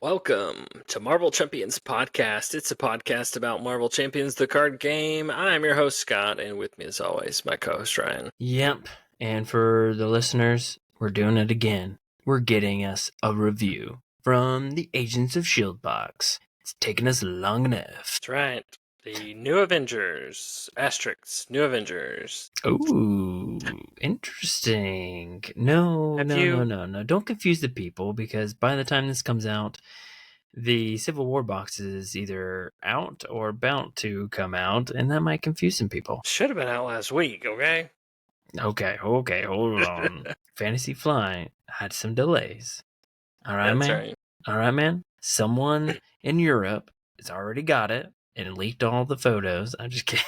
Welcome to Marvel Champions Podcast. It's a podcast about Marvel Champions, the card game. I'm your host, Scott, and with me, as always, my co-host, Ryan. Yep. And for the listeners, we're doing it again. We're getting us a review from the Agents of S.H.I.E.L.D. box. It's taken us long enough. That's right. The New Avengers. Asterix. New Avengers. Ooh, interesting. No. Don't confuse the people, because by the time this comes out, the Civil War box is either out or about to come out, and that might confuse some people. Should have been out last week, okay? Okay, hold on. Fantasy Flight had some delays. All right, That's man. right. All right, man. Someone in Europe has already got it and leaked all the photos. I'm just kidding.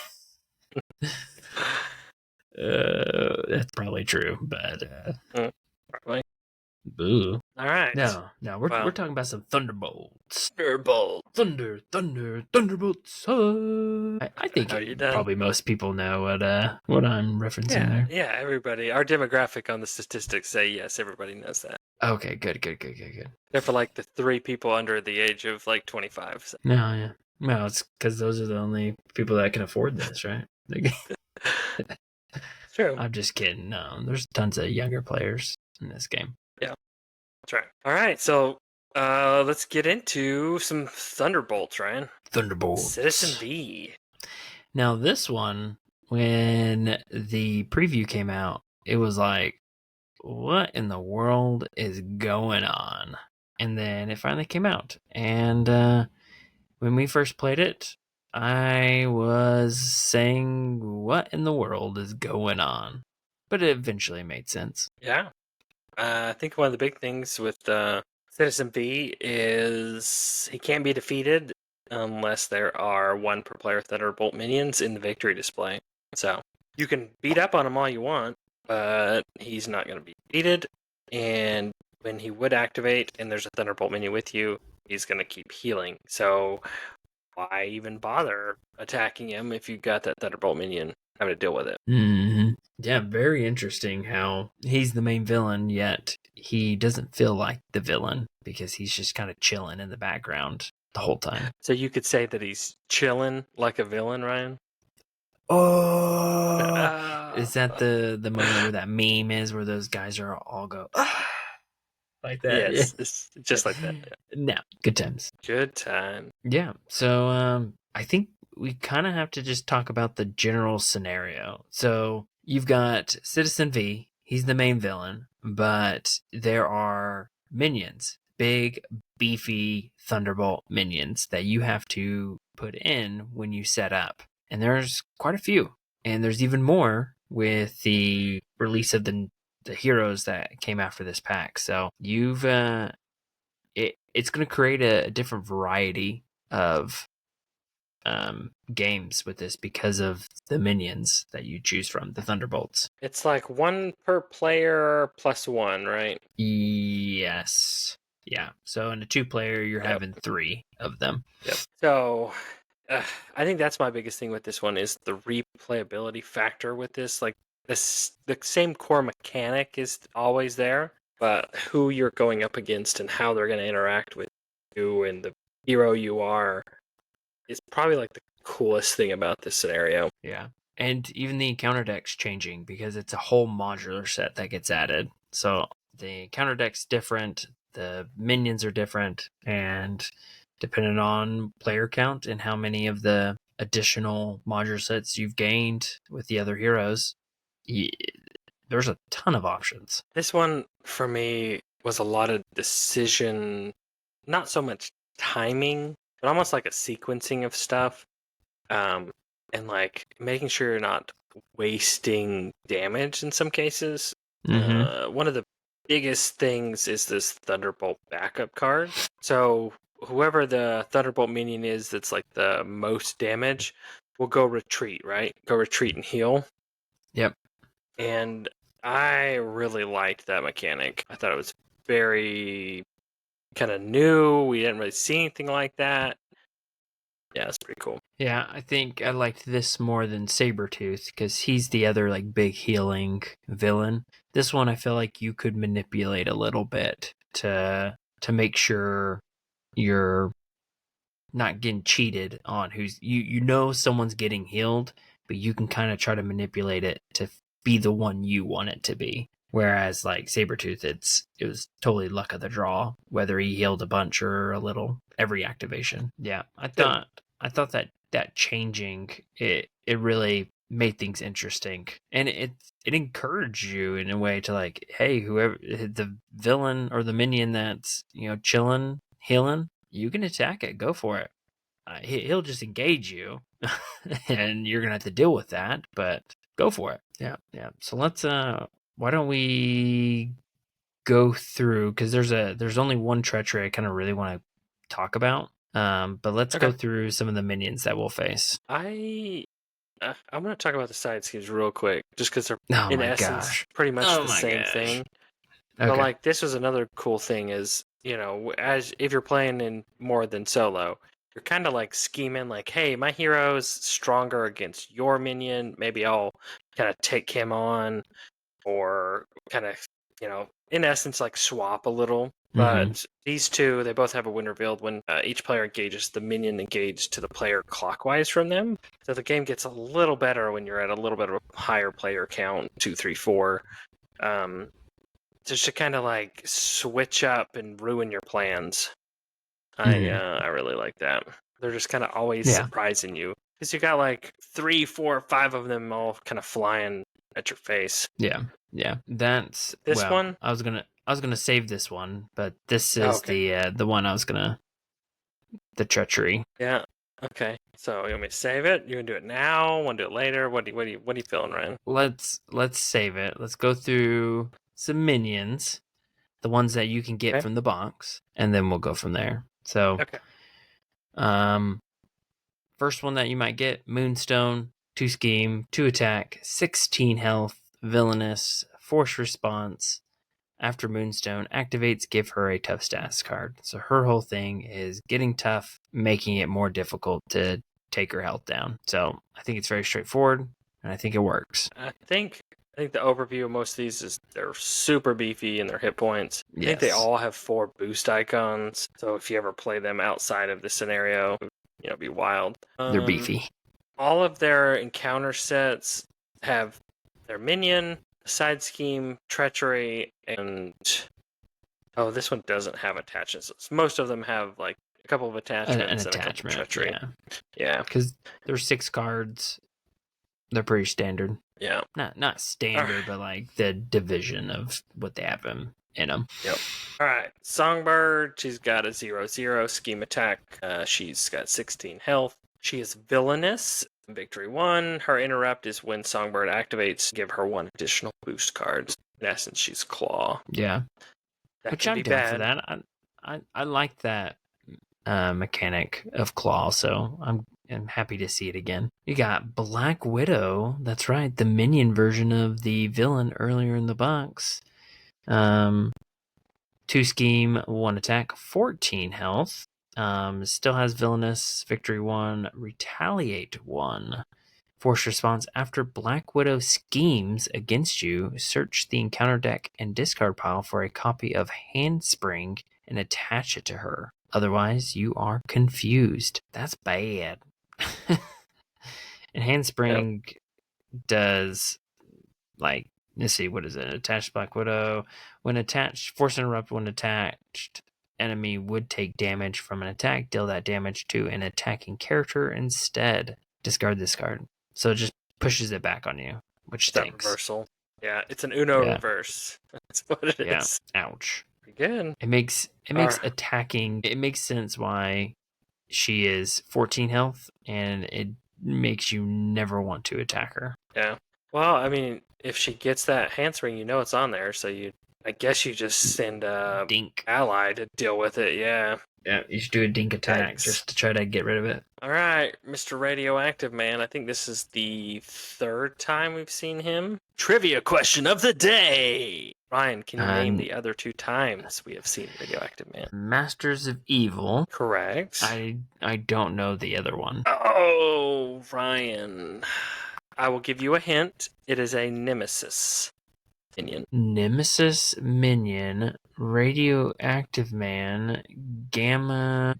That's probably true, but Probably. boo. All right. No, we're talking about some Thunderbolts. Thunderbolts. I think probably most people know what I'm referencing there. Yeah, everybody. Our demographic on the statistics say yes, everybody knows that. Okay, good. Except for like the 3 people under the age of like 25. So. No, it's because those are the only people that can afford this, right? True. I'm just kidding. No, there's tons of younger players in this game. Yeah, that's right. All right, so let's get into some Thunderbolts, Ryan. Thunderbolts. Citizen V. Now, this one, when the preview came out, it was like, what in the world is going on? And then it finally came out. And when we first played it, I was saying, what in the world is going on? But it eventually made sense. Yeah. I think one of the big things with Citizen V is he can't be defeated unless there are 1 per player Thunderbolt minions in the victory display. So you can beat up on him all you want, but he's not going to be defeated. And when he would activate and there's a Thunderbolt minion with you, he's going to keep healing. So why even bother attacking him if you got that Thunderbolt minion having to deal with it? Mm-hmm. Yeah, very interesting how he's the main villain, yet he doesn't feel like the villain because he's just kind of chilling in the background the whole time. So you could say that he's chilling like a villain, Ryan? Oh, is that the moment where that meme is where those guys are all go like that? Yes, it's just like that. Yeah. No, good times. Good time. Yeah, so I think we kind of have to just talk about the general scenario. So you've got Citizen V. He's the main villain, but there are minions, big, beefy Thunderbolt minions that you have to put in when you set up. And there's quite a few. And there's even more with the release of the heroes that came after this pack. So you've it's going to create a different variety of games with this because of the minions that you choose from, the Thunderbolts. It's like 1 per player plus 1, right? Yes. Yeah. So in a 2-player, you're having 3 of them. Yep. So I think that's my biggest thing with this one is the replayability factor with this. Like the same core mechanic is always there, but who you're going up against and how they're going to interact with you and the hero you are is probably like the coolest thing about this scenario. Yeah. And even the encounter deck's changing because it's a whole modular set that gets added. So the encounter deck's different, the minions are different, and depending on player count and how many of the additional modular sets you've gained with the other heroes, there's a ton of options. This one, for me, was a lot of decision, not so much timing, but almost like a sequencing of stuff. And like making sure you're not wasting damage in some cases. Mm-hmm. One of the biggest things is this Thunderbolt backup card. So whoever the Thunderbolt minion is that's like the most damage will go retreat, right? Go retreat and heal. Yep. And I really liked that mechanic. I thought it was very kind of new. We didn't really see anything like that. Yeah, it's pretty cool. Yeah, I think I liked this more than Sabretooth because he's the other like big healing villain. This one I feel like you could manipulate a little bit to make sure you're not getting cheated on who's you know someone's getting healed, but you can kind of try to manipulate it to be the one you want it to be. Whereas like Sabretooth, it was totally luck of the draw, whether he healed a bunch or a little every activation. Yeah, I thought that changing it really made things interesting, and it encouraged you in a way to like, hey, whoever the villain or the minion that's chilling, healing, you can attack it, go for it. He'll just engage you, and you're gonna have to deal with that, but go for it. Yeah. So let's why don't we go through, because there's only one treachery I kind of really want to talk about. But let's go through some of the minions that we'll face. I'm going to talk about the side schemes real quick, just because they're in essence pretty much the same thing. Okay. But like this was another cool thing is, as if you're playing in more than solo, you're kind of like scheming like, hey, my hero's stronger against your minion. Maybe I'll kind of take him on, or kind of, in essence, like swap a little. But these two, they both have a win revealed when each player engages the minion engaged to the player clockwise from them. So the game gets a little better when you're at a little bit of a higher player count, 2, 3, 4. Just to kind of like switch up and ruin your plans. I really like that. They're just kind of always surprising you, because you got like 3, 4, 5 of them all kind of flying at your face. Yeah. That's this one. I was gonna save this one, but this is the one I was gonna, the treachery. Yeah. Okay. So you want me to save it? You want to do it now? Want to do it later? What are you feeling, Ryan? Let's save it. Let's go through some minions, the ones that you can get from the box, and then we'll go from there. So, first one that you might get: Moonstone, 2 scheme, 2 attack, 16 health, villainous, force response. After Moonstone activates, give her a tough stats card. So her whole thing is getting tough, making it more difficult to take her health down. So I think it's very straightforward, and I think it works. I think the overview of most of these is they're super beefy in their hit points. I think they all have 4 boost icons. So if you ever play them outside of the scenario, it'd be wild. They're beefy. All of their encounter sets have their minion, side scheme, treachery, and this one doesn't have attachments. Most of them have like a couple of attachments and a couple of treachery. Yeah, because there's 6 cards. They're pretty standard. Yeah, not standard, but like the division of what they have in them. Yep. All right, Songbird. She's got a 0/0 scheme attack. She's got 16 health. She is villainous. Victory 1. Her interrupt is when Songbird activates, give her 1 additional boost cards. In essence, she's Claw. Yeah. Which I'm down for that. I like that mechanic of Claw, so I'm happy to see it again. You got Black Widow. That's right, the minion version of the villain earlier in the box. 2 scheme, 1 attack, 14 health. Still has villainous, victory 1, retaliate 1. Force response: after Black Widow schemes against you, search the encounter deck and discard pile for a copy of Handspring and attach it to her. Otherwise, you are confused. That's bad. And Handspring does, like, let's see, what is it? Attached Black Widow. When attached, force interrupt when attached. Enemy would take damage from an attack. Deal that damage to an attacking character instead. Discard this card. So it just pushes it back on you, which stinks. Reversal. Yeah, it's an Uno reverse. That's what it is. Ouch. Pretty good. It makes attacking. It makes sense why she is 14 health, and it makes you never want to attack her. Yeah. Well, I mean, if she gets that handspring, it's on there, so I guess you just send a dink ally to deal with it. Yeah, you should do a dink attack just to try to get rid of it. All right, Mr. Radioactive Man. I think this is the 3rd time we've seen him. Trivia question of the day. Ryan, can you name the other 2 times we have seen Radioactive Man? Masters of Evil. Correct. I don't know the other one. Oh, Ryan. I will give you a hint. It is a Nemesis minion. Nemesis minion Radioactive Man, Gamma.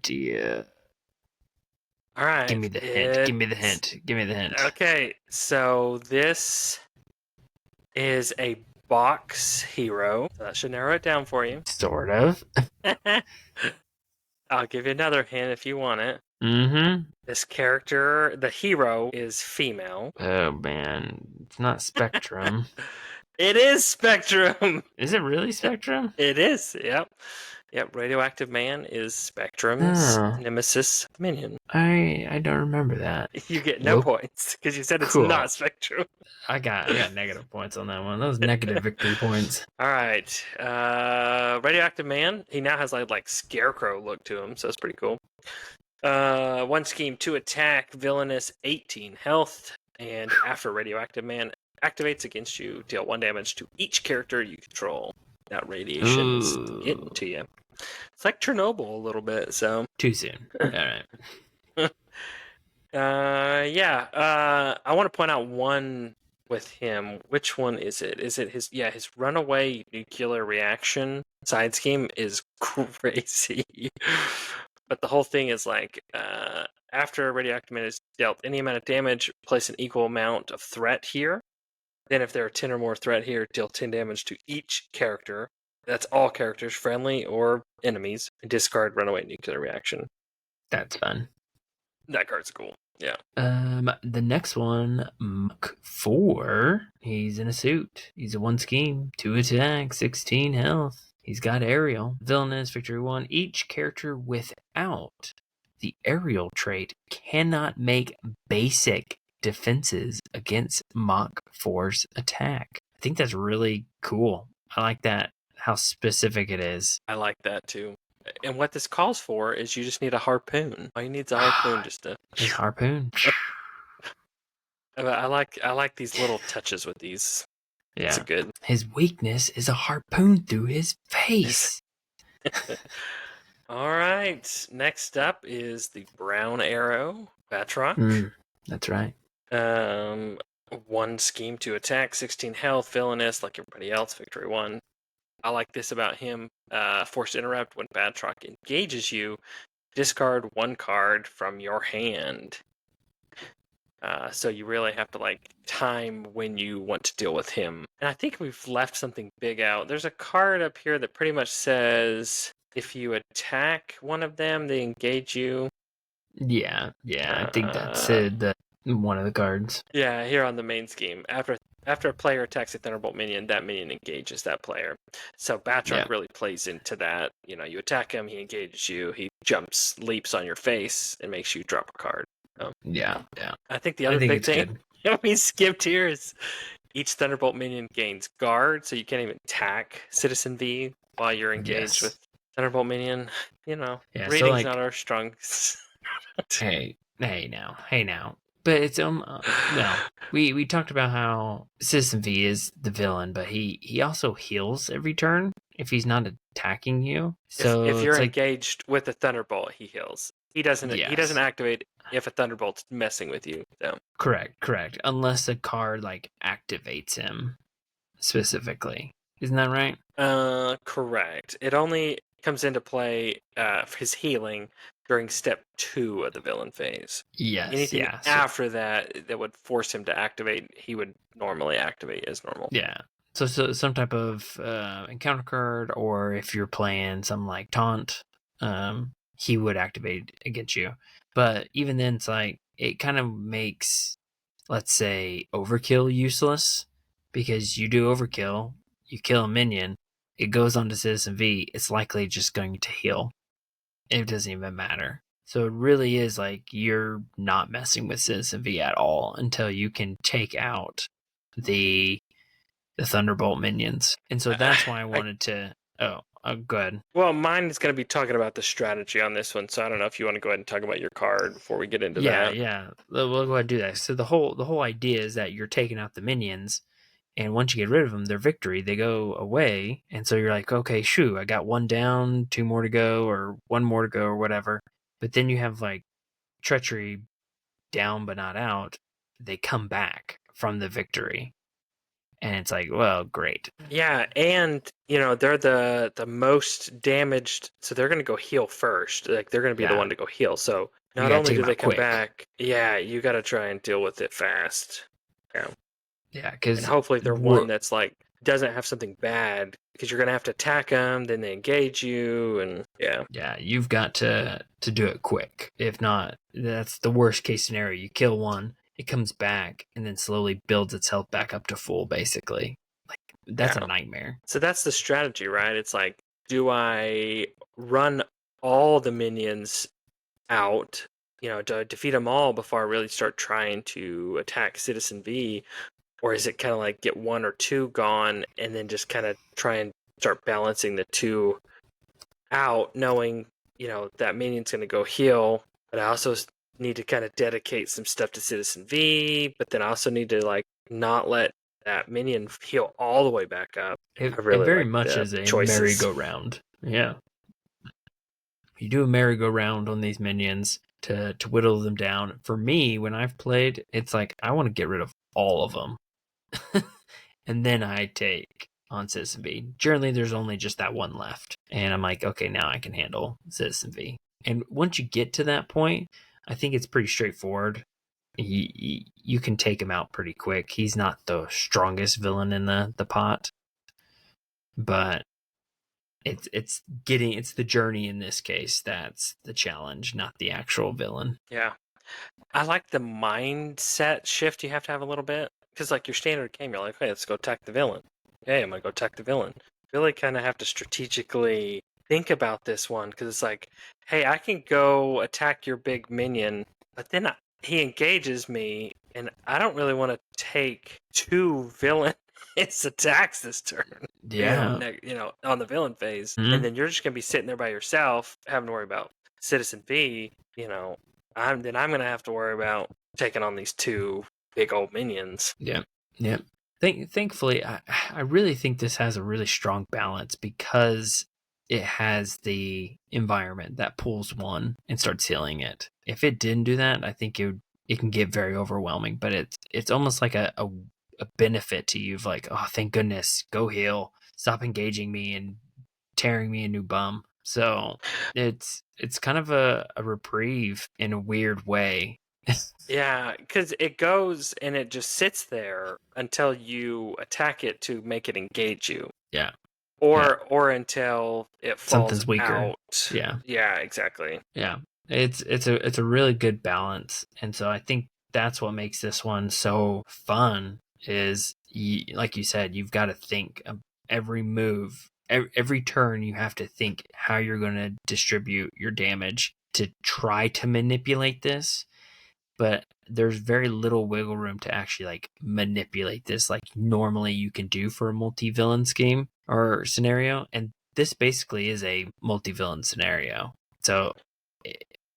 All right. Give me the hint. Give me the hint. Give me the hint. Okay, so this is a box hero. So that should narrow it down for you. Sort of. I'll give you another hint if you want it. Mm-hmm. This character, the hero, is female. Oh man, it's not Spectrum. It is Spectrum. Is it really Spectrum? It is. Yep. Yep. Radioactive Man is Spectrum's nemesis minion. I don't remember that. You get no points because you said it's not Spectrum. I got negative points on that one. Those negative victory points. All right. Radioactive Man. He now has like Scarecrow look to him, so that's pretty cool. 1 scheme, 2 attack, villainous, 18 health, and after Radioactive Man activates against you, deal 1 damage to each character you control. That radiation's getting to you. It's like Chernobyl a little bit, so. Too soon. All right. I want to point out one with him. Which one is it? Is it his runaway nuclear reaction side scheme is crazy. But the whole thing is like, after Radioactive Man is dealt any amount of damage, place an equal amount of threat here. Then if there are 10 or more threat here, deal 10 damage to each character. That's all characters, friendly or enemies. And discard runaway nuclear reaction. That's fun. That card's cool. Yeah. The next one, Mach 4. He's in a suit. He's a 1 scheme, 2 attack, 16 health. He's got aerial. Villainous, victory 1. Each character without the aerial trait cannot make basic defenses against Mach 4's attack. I think that's really cool. I like that, how specific it is. I like that too. And what this calls for is you just need a harpoon. All you need is a harpoon just to... His harpoon. I like these little touches with these. Yeah. It's good. His weakness is a harpoon through his face. All right. Next up is the Brown Arrow, Batroc. That's right. 1 scheme, 2 attack, 16 health, villainous, like everybody else, victory 1. I like this about him. Force interrupt when Batroc engages you. Discard 1 card from your hand. So you really have to time when you want to deal with him. And I think we've left something big out. There's a card up here that pretty much says if you attack one of them, they engage you. Yeah. I think that's one of the cards. Yeah, here on the main scheme. After a player attacks a Thunderbolt minion, that minion engages that player. So Batroc really plays into that. You know, you attack him, he engages you, he leaps on your face, and makes you drop a card. Yeah. I think the other big thing we skipped here is each Thunderbolt minion gains guard, so you can't even attack Citizen V while you're engaged with Thunderbolt minion. You know, reading's not our strong. Hey now. But it's we talked about how Citizen V is the villain, but he also heals every turn if he's not attacking you. So if you're engaged with a Thunderbolt, he heals. He doesn't activate if a Thunderbolt's messing with you. So. Correct. Unless a card activates him specifically. Isn't that right? Correct. It only comes into play for his healing during step 2 of the villain phase. Yes. Anything after that would force him to activate, he would normally activate as normal. Yeah. So some type of encounter card, or if you're playing something taunt, he would activate against you. But even then, it's it kind of makes, let's say, overkill useless, because you do overkill, you kill a minion, it goes on to Citizen V, it's likely just going to heal. It doesn't even matter. So it really is you're not messing with Citizen V at all until you can take out the Thunderbolt minions. And so that's why I wanted to... go ahead. Well, mine is going to be talking about the strategy on this one, so I don't know if you want to go ahead and talk about your card before we get into that. Yeah. We'll go ahead and do that. So the whole idea is that you're taking out the minions, and once you get rid of them, their victory, they go away. And so you're like, okay, shoo, I got 1 down, 2 more to go, or 1 more to go, or whatever. But then you have treachery down but not out. They come back from the victory. And it's like, well, great. Yeah, and they're the most damaged, so they're gonna go heal first. Like they're gonna be the Yeah. one to go heal. So You not gotta only take do them they out come quick. back, yeah, you got to try and deal with it fast. Yeah, Yeah, and because hopefully they're one that's like doesn't have something bad because you're gonna have to attack them, then they engage you, and yeah, you've got to do it quick. If not, that's the worst case scenario. You kill one, it comes back, and then slowly builds its health back up to full. Basically, like that's a yeah. nightmare. So that's the strategy, right? It's like, do I run all the minions out, to defeat them all before I really start trying to attack Citizen V? Or is it kind of like get one or two gone and then just kind of try and start balancing the two out, knowing, that minion's going to go heal, but I also need to kind of dedicate some stuff to Citizen V, but then I also need to like not let that minion heal all the way back up. I It really very like much the is a choices. merry-go-round. Yeah, you do a merry-go-round on these minions to whittle them down. For me, when I've played, it's like I want to get rid of all of them, and then I take on Citizen V. Generally, there's only just that one left, and I'm like, okay, now I can handle Citizen V. And once you get to that point, I think it's pretty straightforward. You can take him out pretty quick. He's not the strongest villain in the pot, but it's the journey in this case that's the challenge, not the actual villain. Yeah. I like the mindset shift you have to have a little bit. Because, like, your standard game, you're like, okay, let's go attack the villain. Okay, I'm going to go attack the villain. Really kind of have to strategically think about this one. Because it's like, hey, I can go attack your big minion, but then he engages me, and I don't really want to take two villain attacks this turn. Yeah. On the villain phase. Mhm. And then you're just going to be sitting there by yourself, having to worry about Citizen V, I'm gonna have to worry about taking on these two big old minions. Yeah. Yeah. Thankfully, I really think this has a really strong balance because it has the environment that pulls one and starts healing it. If it didn't do that, I think it can get very overwhelming. But it's almost like a benefit to you of like, oh, thank goodness, go heal, stop engaging me and tearing me a new bum. So it's kind of a reprieve in a weird way. Yeah, because it goes and it just sits there until you attack it to make it engage you. Yeah. Or until it falls Something's weaker. out. Yeah. Yeah, exactly. Yeah. It's a really good balance. And so I think that's what makes this one so fun is like you said, you've got to think of every move, every turn you have to think how you're going to distribute your damage to try to manipulate this, but there's very little wiggle room to actually like manipulate this like normally you can do for a multi-villain scheme or scenario, and this basically is a multi-villain scenario. So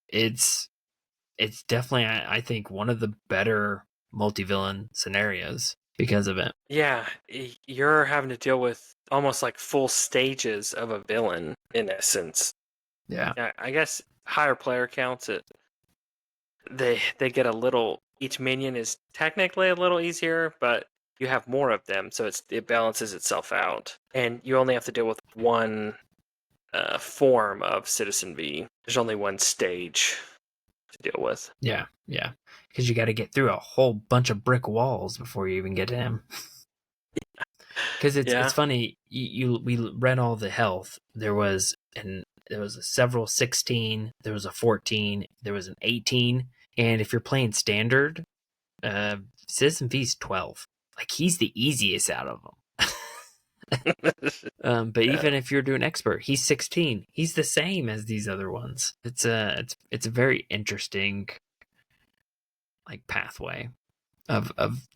it's definitely I think one of the better multi-villain scenarios because of it. Yeah, you're having to deal with almost like full stages of a villain in essence. Yeah. I guess higher player counts, they get a little, each minion is technically a little easier, but you have more of them, so it balances itself out, and you only have to deal with one form of Citizen V. There's only one stage to deal with. Yeah. Because you got to get through a whole bunch of brick walls before you even get to him. Because it's funny. We read all the health. There was a several 16. There was a 14. There was an 18. And if you're playing standard, Citizen V's 12. Like he's the easiest out of them. But even if you're doing expert, he's 16. He's the same as these other ones. It's a very interesting like pathway of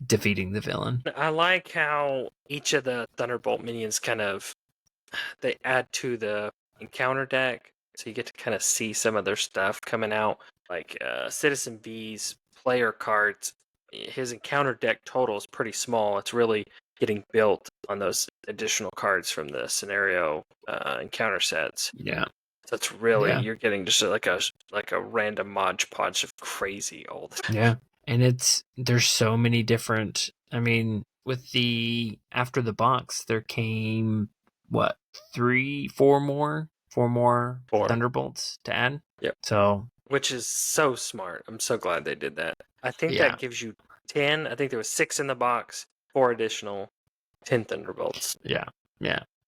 defeating the villain. I like how each of the Thunderbolt minions they add to the encounter deck, so you get to kind of see some of their stuff coming out. Like Citizen V's player cards, his encounter deck total is pretty small. It's really getting built on those additional cards from the scenario encounter sets. Yeah. So it's really you're getting just like a random Mod Podge of crazy old. Yeah. And there's so many different, I mean, with the after the box, there came what 4 more Thunderbolts to add. Yep. So, which is so smart. I'm so glad they did that. I think yeah. that gives you 10. I think there was 6 in the box, 4 additional, 10 Thunderbolts. Yeah.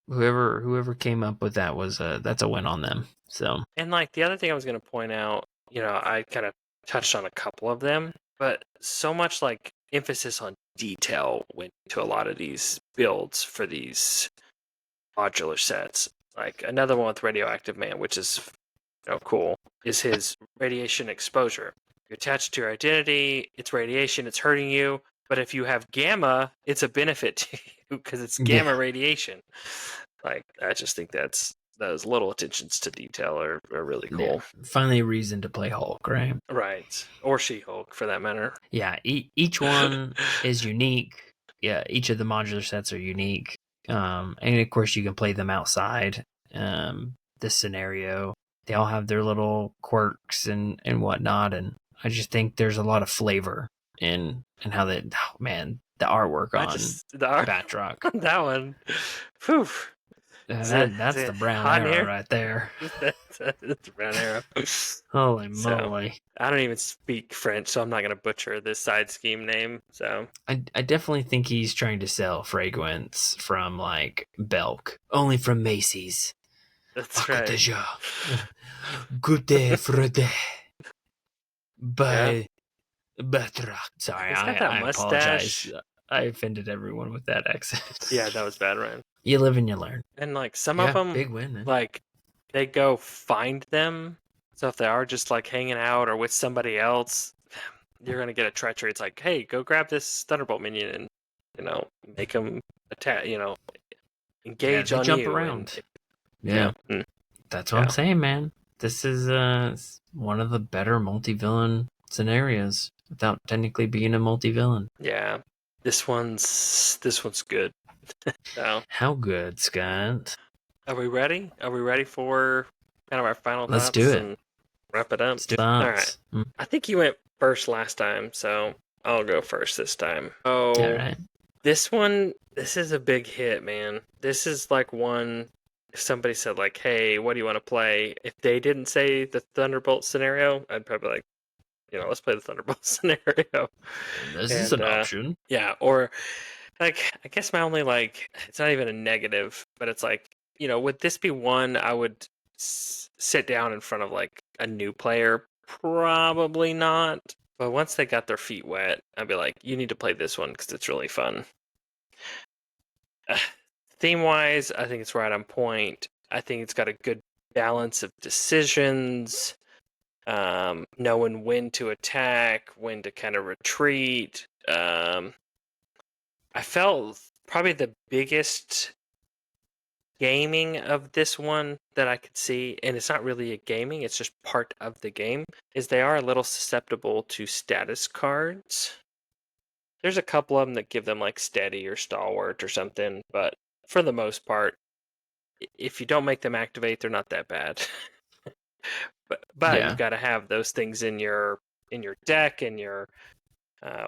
Whoever came up with that that's a win on them. So, and like the other thing I was going to point out, I kind of touched on a couple of them, but so much like emphasis on detail went into a lot of these builds for these modular sets. Like another one with Radioactive Man, which is cool, is his radiation exposure. You're attached to your identity, it's radiation, it's hurting you, but if you have gamma, it's a benefit to you because it's gamma radiation. Like, I just think those little attentions to detail are really cool. Yeah. Finally a reason to play Hulk, right? Right. Or She-Hulk, for that matter. Yeah, each one is unique. Yeah, each of the modular sets are unique. And of course you can play them outside this scenario. They all have their little quirks and whatnot, and I just think there's a lot of flavor in how the artwork on Batroc. That one. Whew. That's the brown arrow right there. That's the brown arrow. Holy moly. I don't even speak French, so I'm not going to butcher this side scheme name. So I definitely think he's trying to sell fragrance from like Belk, only from Macy's. That's right. Good day, Friday. By Batroc. Sorry, I apologize. I offended everyone with that accent. Yeah, that was bad, Ryan. You live and you learn. And like some of them, big win, man. Like they go find them. So if they are just like hanging out or with somebody else, you're gonna get a treachery. It's like, hey, go grab this Thunderbolt minion and make them attack. Engage on jump you. Around. That's what I'm saying, man. This is one of the better multi-villain scenarios without technically being a multi-villain. Yeah, this one's good. So, how good, Scott? Are we ready? Are we ready for kind of our final thoughts? Let's do it. And wrap it up. Let's do it. All right. I think you went first last time, so I'll go first this time. Oh, all right. This is a big hit, man. This is like one. If somebody said like, "Hey, what do you want to play?" If they didn't say the Thunderbolt scenario, I'd probably like, let's play the Thunderbolt scenario. This is an option. Yeah, or like, I guess my only it's not even a negative, but it's like, would this be one I would sit down in front of like a new player? Probably not. But once they got their feet wet, I'd be like, you need to play this one because it's really fun. Theme-wise, I think it's right on point. I think it's got a good balance of decisions, knowing when to attack, when to kind of retreat. I felt probably the biggest gaming of this one that I could see, and it's not really a gaming, it's just part of the game, is they are a little susceptible to status cards. There's a couple of them that give them like steady or stalwart or something, but for the most part, if you don't make them activate, they're not that bad. but you've got to have those things in your deck and your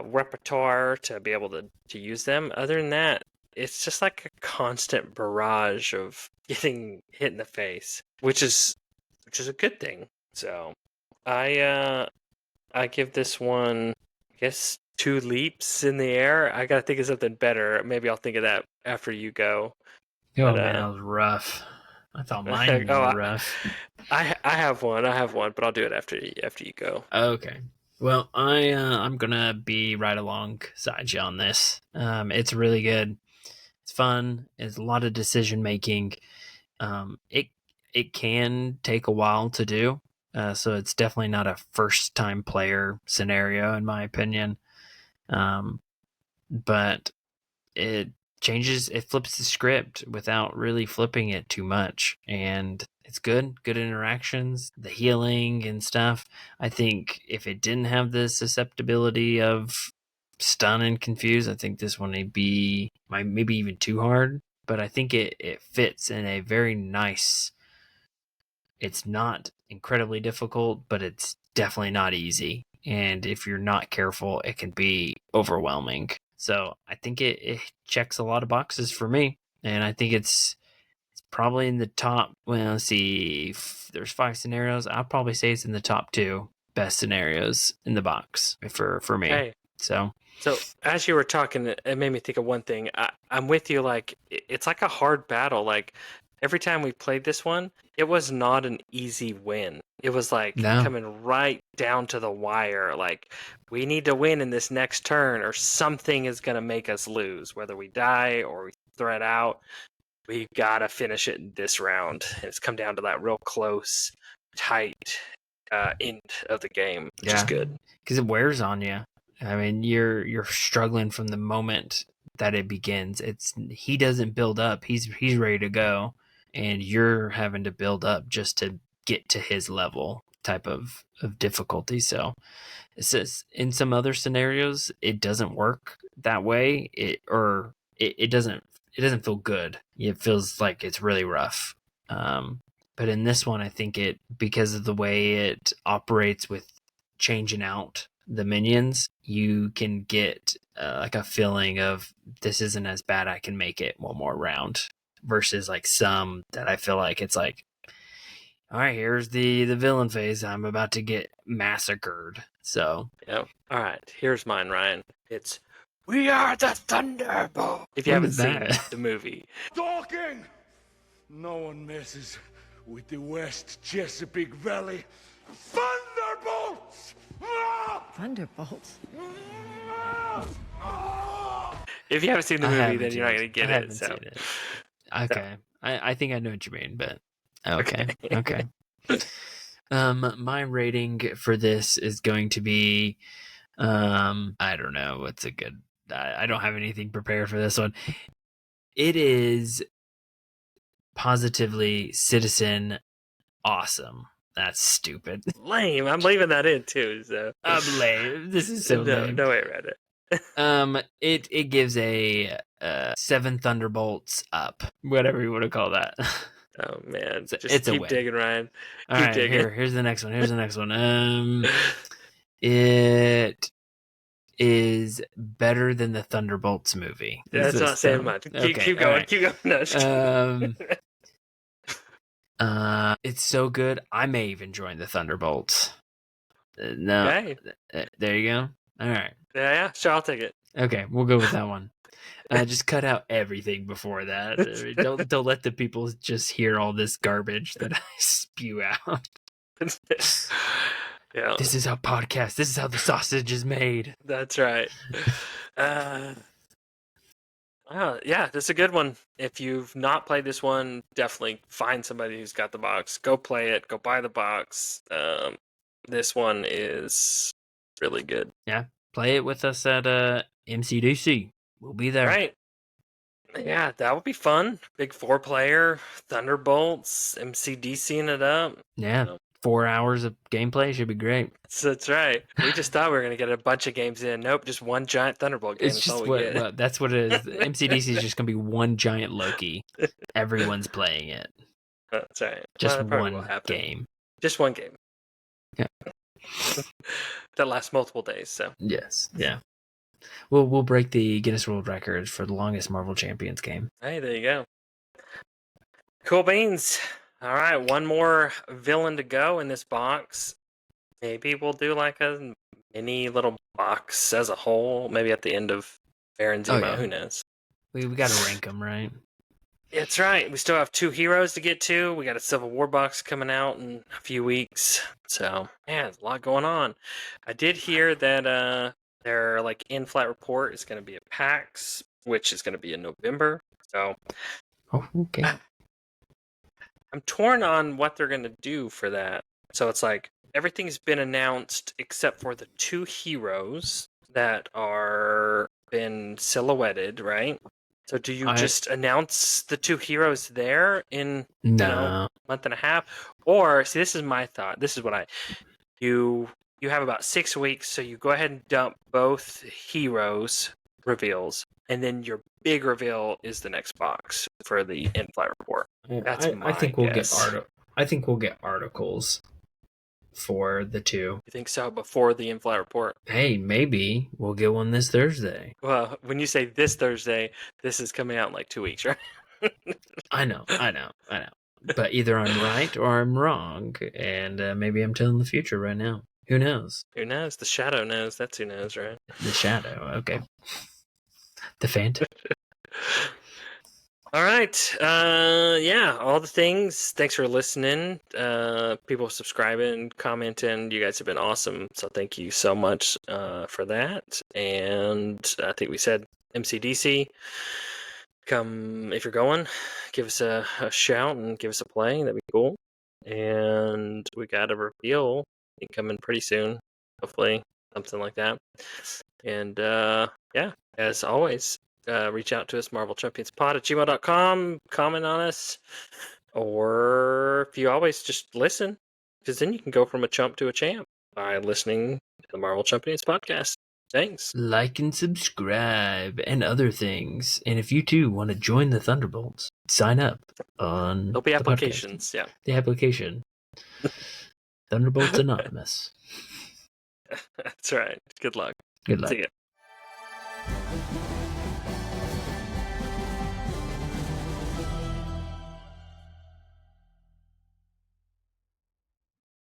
repertoire to be able to use them. Other than that, it's just like a constant barrage of getting hit in the face, which is a good thing. So I give this one, I guess, 2 leaps in the air. I gotta think of something better. Maybe I'll think of that after you go. Oh, man, that was rough. I thought mine were rough. I have one, but I'll do it after you go. Okay. Well, I'm gonna be right alongside you on this. It's really good. It's fun. It's a lot of decision making. It can take a while to do. So it's definitely not a first time player scenario, in my opinion. But it flips the script without really flipping it too much. And it's good interactions, the healing and stuff. I think if it didn't have the susceptibility of stun and confuse, I think this one would be maybe even too hard. But I think it fits in a very nice. It's not incredibly difficult, but it's definitely not easy. And if you're not careful, it can be overwhelming. So I think it checks a lot of boxes for me, and I think it's probably in the top. Well, let's see. If there's 5 scenarios, I'll probably say it's in the top 2 best scenarios in the box for me. Hey, so as you were talking, it made me think of one thing. I'm with you. Like it's like a hard battle. Like every time we played this one, it was not an easy win. It was like coming right down to the wire. Like we need to win in this next turn, or something is going to make us lose. Whether we die or we thread out, we gotta finish it in this round. And it's come down to that real close, tight end of the game, which is good because it wears on you. I mean, you're struggling from the moment that it begins. He doesn't build up. He's ready to go, and you're having to build up just to get to his level type of difficulty. So it says in some other scenarios it doesn't work that way. It doesn't feel good. It feels like it's really rough. But in this one, I think because of the way it operates with changing out the minions, you can get like a feeling of this isn't as bad. I can make it one more round versus like some that I feel like it's like, all right, here's the villain phase. I'm about to get massacred. So yeah. All right, here's mine, Ryan. It's We Are the Thunderbolts. If you haven't seen the movie, talking. No one messes with the West Chesapeake Valley Thunderbolts! Thunderbolts? If you haven't seen the movie, then you're not going to get it. So. Seen it. Okay. I think I know what you mean, but okay. My rating for this is going to be, I don't know what's a good, I don't have anything prepared for this one. It is positively Citizen awesome. That's stupid. Lame. I'm leaving that in too. So I'm lame. This is so lame. No way around it. It gives a 7 Thunderbolts up, whatever you want to call that. Oh man, just it's keep digging, Ryan. All right, digging. Here's the next one. It is better than the Thunderbolts movie. That's not saying much. Keep going. Right. Keep going. No, it's so good. I may even join the Thunderbolts. No, okay. There you go. All right. Yeah, sure, I'll take it. Okay, we'll go with that one. Just cut out everything before that. Don't let the people just hear all this garbage that I spew out. Yeah. This is how podcast. This is how the sausage is made. That's right. Yeah, that's a good one. If you've not played this one, definitely find somebody who's got the box. Go play it. Go buy the box. This one is really good. Yeah, play it with us at MCDC. We'll be there. Right. Yeah, that would be fun. Big 4-player, Thunderbolts, MCDCing it up. Yeah. 4 hours of gameplay should be great. That's right. We just thought we were going to get a bunch of games in. Nope, just one giant Thunderbolt game. It's just that's what it is. MCDC is just going to be one giant Loki. Everyone's playing it. That's right. Just one game. Just one game. Yeah. That lasts multiple days. So yes, yeah. We'll break the Guinness World Record for the longest Marvel Champions game. Hey, there you go. Cool beans. All right, one more villain to go in this box. Maybe we'll do like a mini little box as a whole. Maybe at the end of Baron Zemo. Yeah. Who knows? We got to rank them, right? That's right. We still have 2 heroes to get to. We got a Civil War box coming out in a few weeks. So, yeah, there's a lot going on. I did hear that their like in-flight report is going to be at PAX, which is going to be in November. So, okay. I'm torn on what they're going to do for that. So it's like everything's been announced except for the 2 heroes that are been silhouetted, right? So do you just announce the 2 heroes there in a month and a half? Or, see, this is my thought. This is what you have about 6 weeks, so you go ahead and dump both heroes reveals, and then your big reveal is the next box for the in-flight report. That's my I think we'll guess. I think we'll get articles. for the two. You think so? Before the in-flight report? Hey, maybe we'll get one this Thursday. Well, when you say this Thursday, this is coming out in like 2 weeks, right? I know. But either I'm right or I'm wrong, and maybe I'm telling the future right now. Who knows? Who knows? The Shadow knows. That's who knows, right? The Shadow. Okay. The Phantom. All right. Yeah, all the things. Thanks for listening. People subscribing, commenting. You guys have been awesome. So thank you so much for that. And I think we said MCDC. Come if you're going, give us a shout and give us a play. That'd be cool. And we got a reveal coming pretty soon. Hopefully, something like that. And yeah, as always, reach out to us, marvelchampionspod@gmail.com. Comment on us, or if you always just listen, because then you can go from a chump to a champ by listening to the Marvel Champions podcast. Thanks. Like and subscribe and other things. And if you too want to join the Thunderbolts, sign up on There'll be the applications. podcast. Yeah. The application. Thunderbolts Anonymous. That's right. Good luck. Good luck. See ya.